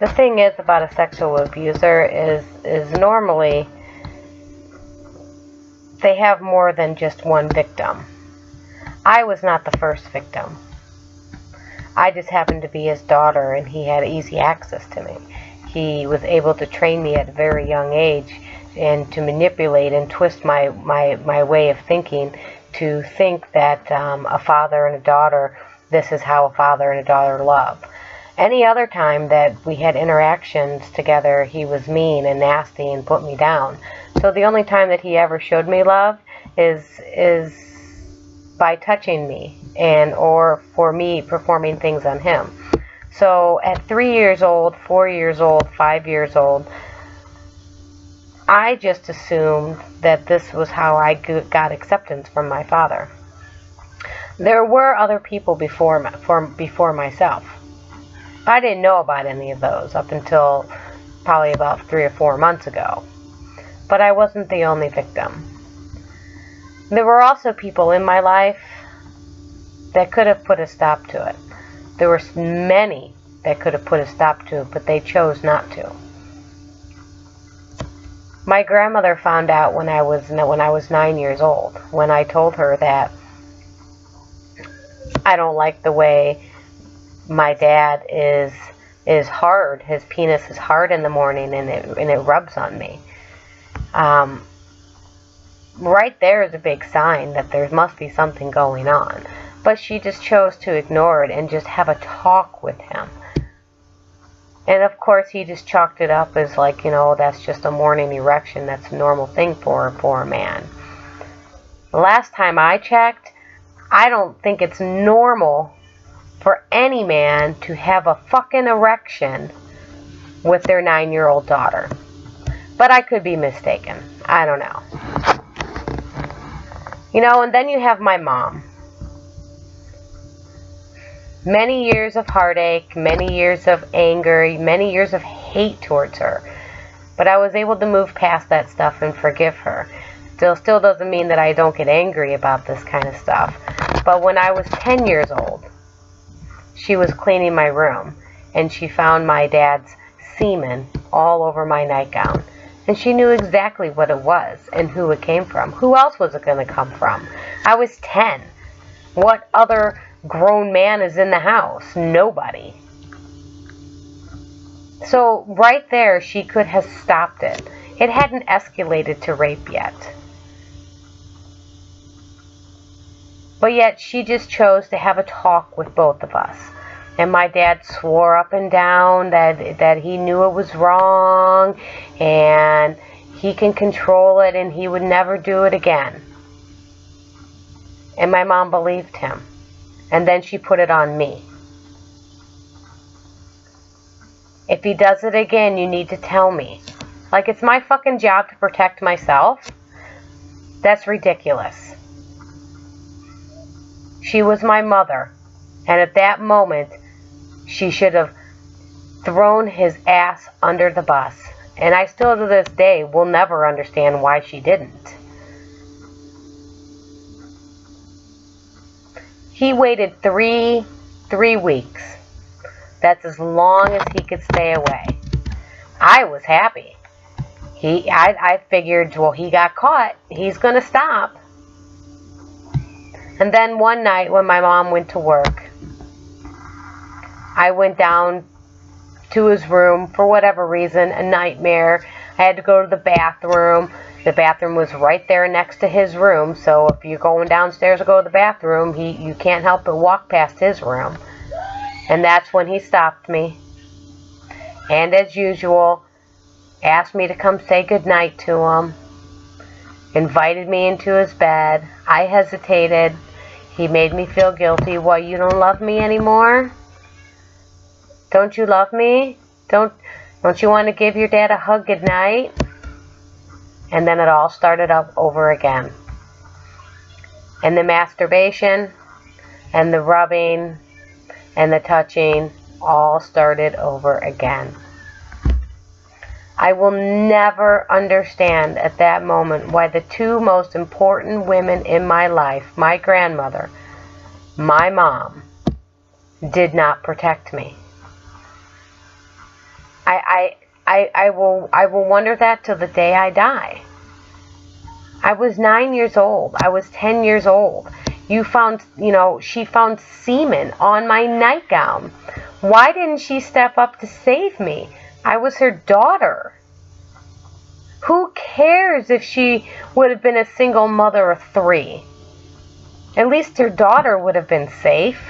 The thing is about a sexual abuser is normally they have more than just one victim. I was not the first victim. I just happened to be his daughter, and he had easy access to me. He was able to train me at a very young age and to manipulate and twist my way of thinking to think that a father and a daughter, this is how a father and a daughter love. Any other time that we had interactions together, he was mean and nasty and put me down. So the only time that he ever showed me love is by touching me and or for me performing things on him. So at 3 years old, 4 years old, 5 years old, I just assumed that this was how I got acceptance from my father. There were other people before myself. I didn't know about any of those up until probably about 3 or 4 months ago. But I wasn't the only victim. There were also people in my life that could have put a stop to it. There were many that could have put a stop to it, but they chose not to. My grandmother found out when I was 9 years old, when I told her that I don't like the way my dad is hard. His penis is hard in the morning, and it rubs on me. Right there is a big sign that there must be something going on. But she just chose to ignore it and just have a talk with him. And of course he just chalked it up as like, that's just a morning erection. That's a normal thing for a man. The last time I checked, I don't think it's normal for any man to have a fucking erection with their 9-year-old daughter. But I could be mistaken. I don't know. And then you have my mom. Many years of heartache, many years of anger, many years of hate towards her. But I was able to move past that stuff and forgive her. Still doesn't mean that I don't get angry about this kind of stuff. But when I was 10 years old, she was cleaning my room, and she found my dad's semen all over my nightgown. And she knew exactly what it was and who it came from. Who else was it going to come from? I was 10. What other grown man is in the house? Nobody. So right there, she could have stopped it. It hadn't escalated to rape yet. But yet she just chose to have a talk with both of us. And my dad swore up and down that he knew it was wrong and he can control it and he would never do it again. And my mom believed him. And then she put it on me. If he does it again, you need to tell me. Like it's my fucking job to protect myself? That's ridiculous. She was my mother. And at that moment, she should have thrown his ass under the bus. And I still to this day will never understand why she didn't. He waited three weeks. That's as long as he could stay away. I was happy. I figured, well, he got caught. He's going to stop. And then one night when my mom went to work, I went down to his room for whatever reason, a nightmare. I had to go to the bathroom. The bathroom was right there next to his room, so if you're going downstairs to go to the bathroom, you can't help but walk past his room. And that's when he stopped me. And as usual, asked me to come say goodnight to him. Invited me into his bed. I hesitated. He made me feel guilty. Why, you don't love me anymore? Don't you love me? Don't you want to give your dad a hug goodnight? And then it all started up over again. And the masturbation and the rubbing and the touching all started over again. I will never understand at that moment why the two most important women in my life, my grandmother, my mom, did not protect me. I will wonder that till the day I die. I was 9 years old. I was 10 years old. She found semen on my nightgown. Why didn't she step up to save me? I was her daughter. Who cares if she would have been a single mother of 3? At least her daughter would have been safe.